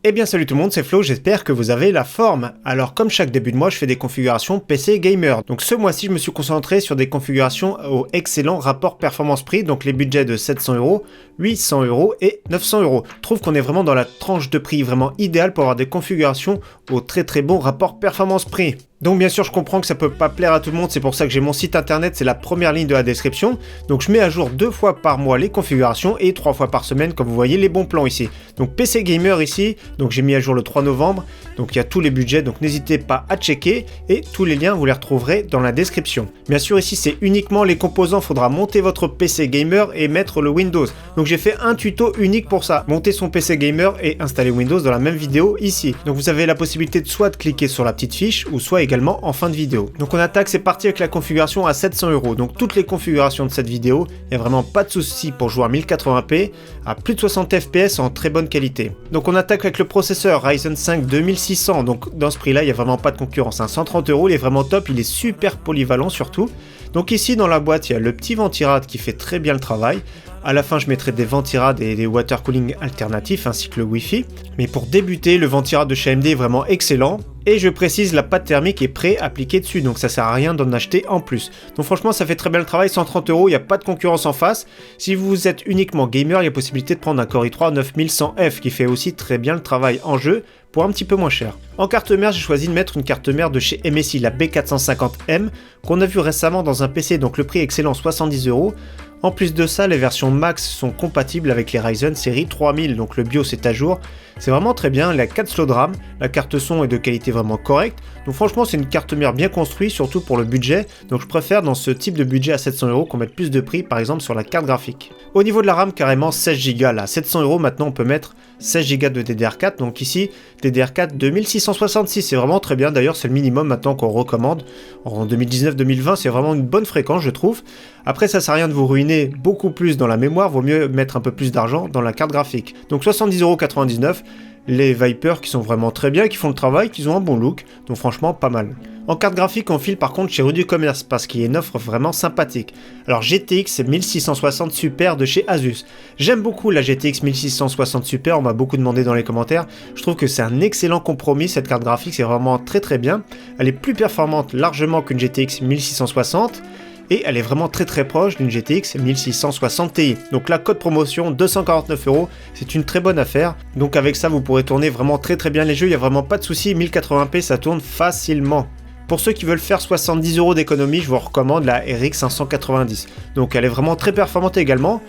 Eh bien salut tout le monde, c'est Flo, j'espère que vous avez la forme. Alors comme chaque début de mois, je fais des configurations PC Gamer. Donc ce mois-ci, je me suis concentré sur des configurations au excellent rapport performance-prix, donc les budgets de 700€, 800€ et 900€. Je trouve qu'on est vraiment dans la tranche de prix vraiment idéale pour avoir des configurations au très bon rapport performance-prix. Donc bien sûr je comprends que ça peut pas plaire à tout le monde, c'est pour ça que j'ai mon site internet, c'est la première ligne de la description. Donc je mets à jour 2 fois par mois les configurations et 3 fois par semaine comme vous voyez les bons plans ici. Donc PC Gamer ici, donc j'ai mis à jour le 3 novembre, donc il y a tous les budgets, donc n'hésitez pas à checker et tous les liens vous les retrouverez dans la description. Bien sûr ici c'est uniquement les composants, il faudra monter votre PC Gamer et mettre le Windows. Donc j'ai fait un tuto unique pour ça, monter son PC Gamer et installer Windows dans la même vidéo ici. Donc vous avez la possibilité de soit de cliquer sur la petite fiche ou soit également en fin de vidéo. Donc on attaque, c'est parti avec la configuration à 700€. Donc toutes les configurations de cette vidéo, il n'y a vraiment pas de souci pour jouer à 1080p à plus de 60 fps en très bonne qualité. Donc on attaque avec le processeur Ryzen 5 2600. Donc dans ce prix là, il n'y a vraiment pas de concurrence. 130€, il est vraiment top, il est super polyvalent surtout. Donc ici dans la boîte, il y a le petit ventirad qui fait très bien le travail. À la fin, je mettrai des ventirad et des water cooling alternatifs ainsi que le Wi-Fi. Mais pour débuter, le ventirad de chez AMD est vraiment excellent. Et je précise, la pâte thermique est pré-appliquée dessus, donc ça sert à rien d'en acheter en plus. Donc franchement, ça fait très bien le travail, 130€, il n'y a pas de concurrence en face. Si vous êtes uniquement gamer, il y a possibilité de prendre un Core i3 9100F qui fait aussi très bien le travail en jeu pour un petit peu moins cher. En carte mère, j'ai choisi de mettre une carte mère de chez MSI, la B450M, qu'on a vu récemment dans un PC, donc le prix est excellent, 70€. En plus de ça, les versions Max sont compatibles avec les Ryzen série 3000, donc le BIOS est à jour. C'est vraiment très bien, il y a 4 slots de RAM, la carte son est de qualité vraiment correcte. Donc franchement, c'est une carte mère bien construite, surtout pour le budget. Donc je préfère dans ce type de budget à 700€ qu'on mette plus de prix, par exemple sur la carte graphique. Au niveau de la RAM, carrément 16Go là. 700€ maintenant, on peut mettre 16Go de DDR4. Donc ici, DDR4 2666, c'est vraiment très bien. D'ailleurs, c'est le minimum maintenant qu'on recommande. En 2019-2020, c'est vraiment une bonne fréquence, je trouve. Après, ça sert à rien de vous ruiner beaucoup plus dans la mémoire, vaut mieux mettre un peu plus d'argent dans la carte graphique. Donc 70,99€, les Viper qui sont vraiment très bien, qui font le travail, qui ont un bon look, donc franchement pas mal. En carte graphique, on file par contre chez Rue du Commerce parce qu'il y a une offre vraiment sympathique. Alors GTX 1660 Super de chez Asus. J'aime beaucoup la GTX 1660 Super, on m'a beaucoup demandé dans les commentaires. Je trouve que c'est un excellent compromis, cette carte graphique, c'est vraiment très bien. Elle est plus performante largement qu'une GTX 1660. Et elle est vraiment très proche d'une GTX 1660 Ti. Donc la code promotion 249€, c'est une très bonne affaire. Donc avec ça vous pourrez tourner vraiment très bien les jeux, il n'y a vraiment pas de souci, 1080p ça tourne facilement. Pour ceux qui veulent faire 70€ d'économie, je vous recommande la RX 590. Donc elle est vraiment très performante également.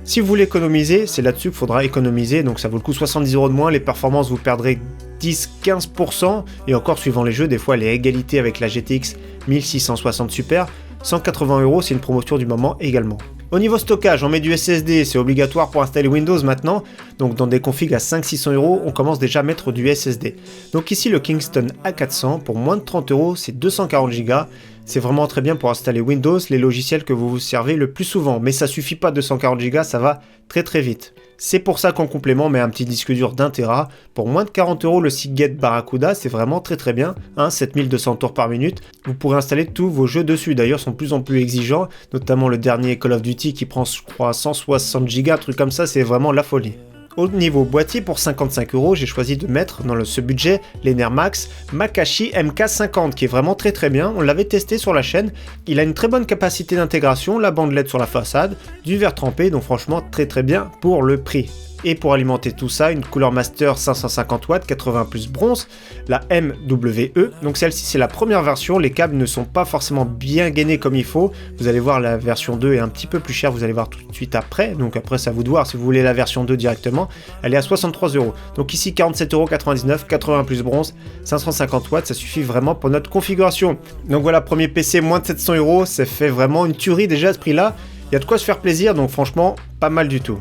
Si vous voulez économiser, c'est là-dessus qu'il faudra économiser, donc ça vaut le coup 70€ de moins, les performances vous perdrez 10-15%, et encore suivant les jeux, des fois elle est à égalité avec la GTX 1660 Super. 180€, c'est une promotion du moment également. Au niveau stockage, on met du SSD, c'est obligatoire pour installer Windows maintenant. Donc dans des configs à 500-600€, on commence déjà à mettre du SSD. Donc ici le Kingston A400, pour moins de 30€, c'est 240Go. C'est vraiment très bien pour installer Windows, les logiciels que vous vous servez le plus souvent. Mais ça suffit pas 240Go, ça va très vite. C'est pour ça qu'en complément, on met un petit disque dur d'1 Tera. Pour moins de 40€, le Seagate Barracuda, c'est vraiment très bien. 7200 tours par minute. Vous pourrez installer tous vos jeux dessus. D'ailleurs, ils sont de plus en plus exigeants. Notamment le dernier Call of Duty qui prend, je crois, 160Go, un truc comme ça, c'est vraiment la folie. Au niveau boîtier, pour 55€, j'ai choisi de mettre dans ce budget l'Enermax Makashi MK50 qui est vraiment très bien. On l'avait testé sur la chaîne. Il a une très bonne capacité d'intégration, la bande LED sur la façade, du verre trempé, donc franchement très bien pour le prix. Et pour alimenter tout ça, une Cooler Master 550W 80 plus bronze, la MWE. Donc celle-ci c'est la première version, les câbles ne sont pas forcément bien gainés comme il faut. Vous allez voir la version 2 est un petit peu plus chère, vous allez voir tout de suite après. Donc après c'est à vous de voir si vous voulez la version 2 directement. Elle est à 63€. Donc ici 47,99€, 80 plus bronze, 550W, ça suffit vraiment pour notre configuration. Donc voilà, premier PC moins de 700€, ça fait vraiment une tuerie déjà à ce prix-là. Il y a de quoi se faire plaisir, donc franchement pas mal du tout.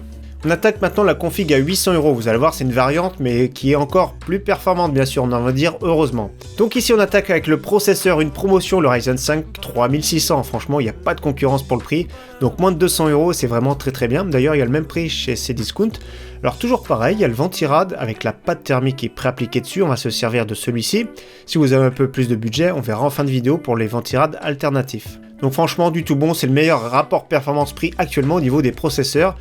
On attaque maintenant la config à 800€, vous allez voir c'est une variante mais qui est encore plus performante bien sûr, on en va dire heureusement. Donc ici on attaque avec le processeur, une promotion, le Ryzen 5 3600, franchement il n'y a pas de concurrence pour le prix, donc moins de 200€, c'est vraiment très bien, d'ailleurs il y a le même prix chez Cdiscount. Alors toujours pareil, il y a le ventirad avec la pâte thermique qui est préappliquée dessus, on va se servir de celui-ci. Si vous avez un peu plus de budget, on verra en fin de vidéo pour les ventirad alternatifs. Donc franchement du tout bon, c'est le meilleur rapport performance-prix actuellement au niveau des processeurs.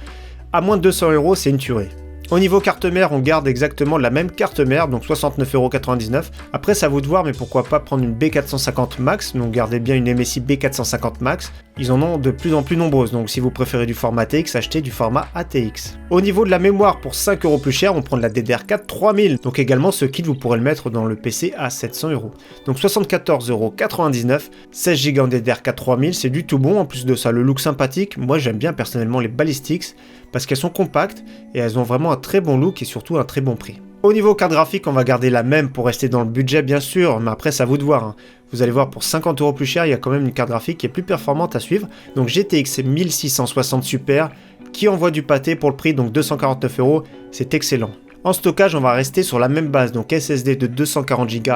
À moins de 200€, c'est une tuerie. Au niveau carte mère, on garde exactement la même carte mère, donc 69,99 €. Après, c'est à vous de voir, mais pourquoi pas prendre une B450 Max, donc gardez bien une MSI B450 Max. Ils en ont de plus en plus nombreuses, donc si vous préférez du format ATX, achetez du format ATX. Au niveau de la mémoire, pour 5 € plus cher, on prend de la DDR4 3000. Donc également, ce kit, vous pourrez le mettre dans le PC à 700 €. Donc 74,99 €, 16 Go en DDR4 3000, c'est du tout bon. En plus de ça, le look sympathique. Moi, j'aime bien personnellement les Ballistics parce qu'elles sont compactes et elles ont vraiment un très bon look et surtout un très bon prix. Au niveau carte graphique, on va garder la même pour rester dans le budget bien sûr, mais après c'est à vous de voir. Vous allez voir, pour 50 € plus cher, il y a quand même une carte graphique qui est plus performante à suivre. Donc GTX 1660 Super qui envoie du pâté pour le prix, donc 249 €, c'est excellent. En stockage, on va rester sur la même base, donc SSD de 240 Go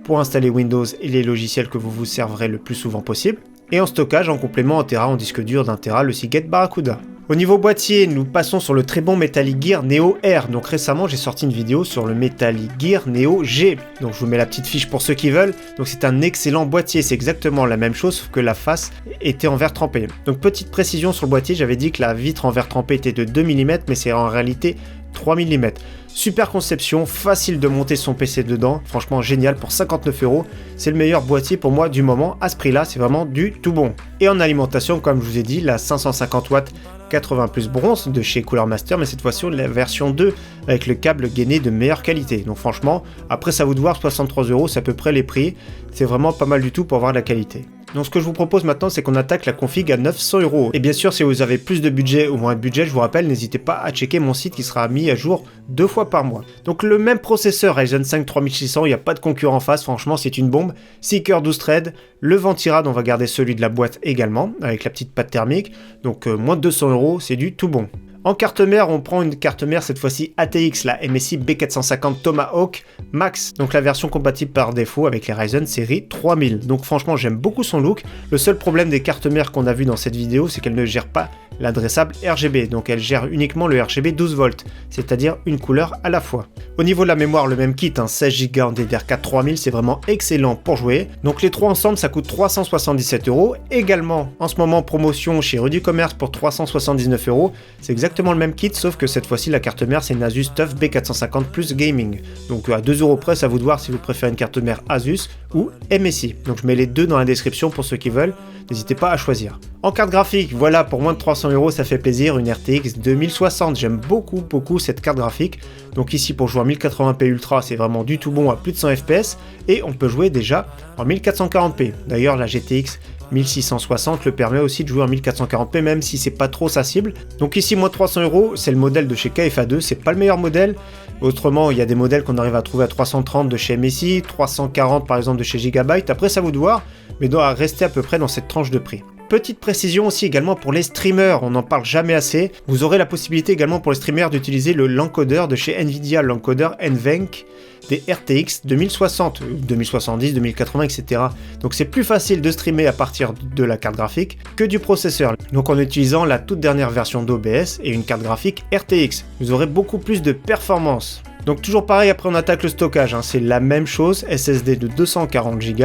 pour installer Windows et les logiciels que vous vous servirez le plus souvent possible. Et en stockage, en complément, 1 Tera en disque dur d'1 Tera, le Seagate Barracuda. Au niveau boîtier, nous passons sur le très bon Metallic Gear Neo R. Donc récemment, j'ai sorti une vidéo sur le Metallic Gear Neo G. Donc je vous mets la petite fiche pour ceux qui veulent. Donc c'est un excellent boîtier, c'est exactement la même chose, sauf que la face était en verre trempé. Donc petite précision sur le boîtier, j'avais dit que la vitre en verre trempé était de 2 mm, mais c'est en réalité 3 mm. Super conception, facile de monter son PC dedans, franchement génial pour 59 €. C'est le meilleur boîtier pour moi du moment, à ce prix-là, c'est vraiment du tout bon. Et en alimentation, comme je vous ai dit, la 550 watts 80 plus bronze de chez Cooler Master, mais cette fois-ci la version 2 avec le câble gainé de meilleure qualité. Donc franchement, après ça vous de voir, 63 €, c'est à peu près les prix. C'est vraiment pas mal du tout pour avoir de la qualité. Donc ce que je vous propose maintenant, c'est qu'on attaque la config à 900 €. Et bien sûr, si vous avez plus de budget ou moins de budget, je vous rappelle, n'hésitez pas à checker mon site qui sera mis à jour 2 fois par mois. Donc le même processeur Ryzen 5 3600, il n'y a pas de concurrent en face, franchement c'est une bombe. 6 cœurs 12 threads, le Ventirad, on va garder celui de la boîte également, avec la petite patte thermique. Donc moins de 200 €, c'est du tout bon. En carte mère, on prend une carte mère cette fois-ci ATX, la MSI B450 Tomahawk Max, donc la version compatible par défaut avec les Ryzen série 3000. Donc franchement, j'aime beaucoup son look. Le seul problème des cartes mères qu'on a vu dans cette vidéo, c'est qu'elle ne gère pas l'adressable RGB, donc elle gère uniquement le RGB 12 volts, c'est-à-dire une couleur à la fois. Au niveau de la mémoire, le même kit, 16 Go en DDR4 3000, c'est vraiment excellent pour jouer. Donc les trois ensemble, ça coûte 377 €. Également, en ce moment, promotion chez Rue du Commerce pour 379 €. C'est exactement le même kit, sauf que cette fois-ci, la carte mère, c'est une Asus TUF B450 Plus Gaming. Donc à 2 € près, ça vous de voir si vous préférez une carte mère Asus ou MSI. Donc je mets les deux dans la description pour ceux qui veulent. N'hésitez pas à choisir. En carte graphique, voilà, pour moins de 300 €, ça fait plaisir, une RTX 2060. J'aime beaucoup cette carte graphique. Donc ici, pour jouer en 1080p Ultra, c'est vraiment du tout bon à plus de 100 FPS. Et on peut jouer déjà en 1440p. D'ailleurs, la GTX 1660 le permet aussi de jouer en 1440p, même si c'est pas trop sa cible. Donc ici, moins de 300 €, c'est le modèle de chez KFA2, c'est pas le meilleur modèle. Autrement, il y a des modèles qu'on arrive à trouver à 330 de chez MSI, 340 par exemple de chez Gigabyte. Après, ça vous de voir, mais doit rester à peu près dans cette tranche de prix. Petite précision aussi également pour les streamers, on n'en parle jamais assez. Vous aurez la possibilité également pour les streamers d'utiliser le l'encodeur de chez Nvidia, l'encodeur NVENC des RTX 2060, 2070, 2080, etc. Donc c'est plus facile de streamer à partir de la carte graphique que du processeur. Donc en utilisant la toute dernière version d'OBS et une carte graphique RTX, vous aurez beaucoup plus de performance. Donc toujours pareil, après on attaque le stockage, c'est la même chose, SSD de 240 Go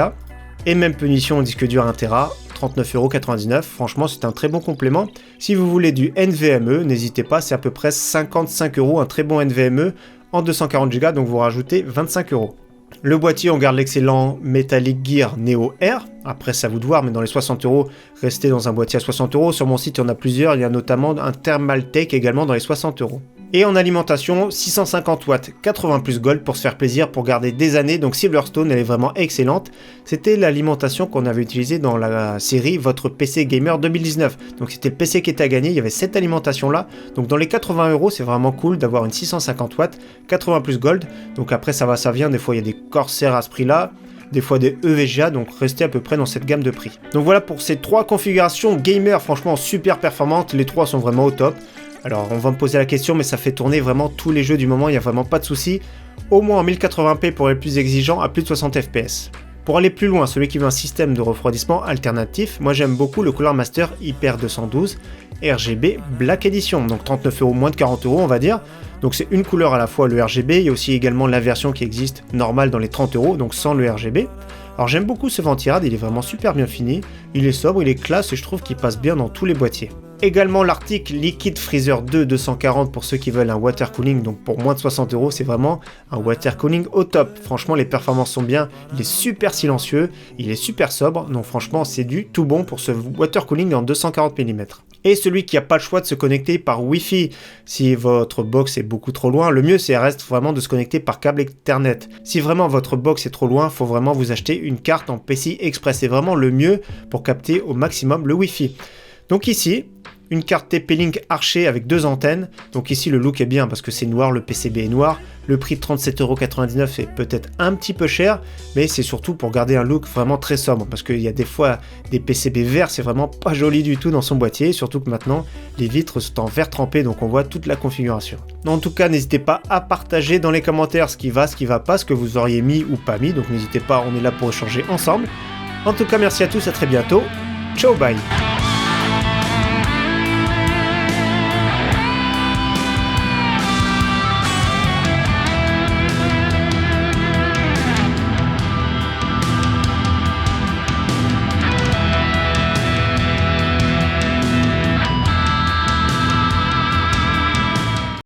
et même punition au disque dur 1 Tera. 39,99 €, franchement c'est un très bon complément. Si vous voulez du NVMe, n'hésitez pas, c'est à peu près 55 €, un très bon NVMe en 240 Go, donc vous rajoutez 25 €. Le boîtier, on garde l'excellent Metallic Gear Neo R, après ça vous de voir, mais dans les 60 €, restez dans un boîtier à 60 €, sur mon site il y en a plusieurs, il y a notamment un Thermaltake également dans les 60 €. Et en alimentation, 650 watts 80 plus gold pour se faire plaisir, pour garder des années. Donc Silverstone, elle est vraiment excellente. C'était l'alimentation qu'on avait utilisée dans la série Votre PC Gamer 2019. Donc c'était le PC qui était à gagner, il y avait cette alimentation là. Donc dans les 80 €, c'est vraiment cool d'avoir une 650 watts 80 plus gold. Donc après ça va, ça vient, des fois il y a des Corsair à ce prix là, des fois des EVGA, donc restez à peu près dans cette gamme de prix. Donc voilà pour ces trois configurations gamer, franchement super performantes, les trois sont vraiment au top. Alors on va me poser la question, mais ça fait tourner vraiment tous les jeux du moment, il n'y a vraiment pas de souci. Au moins en 1080p pour les plus exigeants, à plus de 60 FPS. Pour aller plus loin, celui qui veut un système de refroidissement alternatif, moi j'aime beaucoup le Cooler Master Hyper 212 RGB Black Edition, donc 39 €, moins de 40 € on va dire. Donc c'est une couleur à la fois le RGB, il y a aussi également la version qui existe normale dans les 30 €, donc sans le RGB. Alors j'aime beaucoup ce Ventirad, il est vraiment super bien fini, il est sobre, il est classe et je trouve qu'il passe bien dans tous les boîtiers. Également l'Arctic Liquid Freezer 2 240 pour ceux qui veulent un water cooling, donc pour moins de 60 €, c'est vraiment un water cooling au top. Franchement, les performances sont bien, il est super silencieux, il est super sobre, donc franchement, c'est du tout bon pour ce water cooling en 240 mm. Et celui qui n'a pas le choix de se connecter par Wi-Fi, si votre box est beaucoup trop loin, le mieux c'est reste vraiment de se connecter par câble Ethernet. Si vraiment votre box est trop loin, il faut vraiment vous acheter une carte en PCI Express, c'est vraiment le mieux pour capter au maximum le Wi-Fi. Donc ici, une carte TP-Link Archer avec 2 antennes. Donc ici, le look est bien parce que c'est noir, le PCB est noir. Le prix de 37,99 € est peut-être un petit peu cher, mais c'est surtout pour garder un look vraiment très sobre. Parce qu'il y a des fois des PCB verts, c'est vraiment pas joli du tout dans son boîtier. Surtout que maintenant, les vitres sont en verre trempé, donc on voit toute la configuration. En tout cas, n'hésitez pas à partager dans les commentaires ce qui va pas, ce que vous auriez mis ou pas mis. Donc n'hésitez pas, on est là pour échanger ensemble. En tout cas, merci à tous, à très bientôt. Ciao, bye!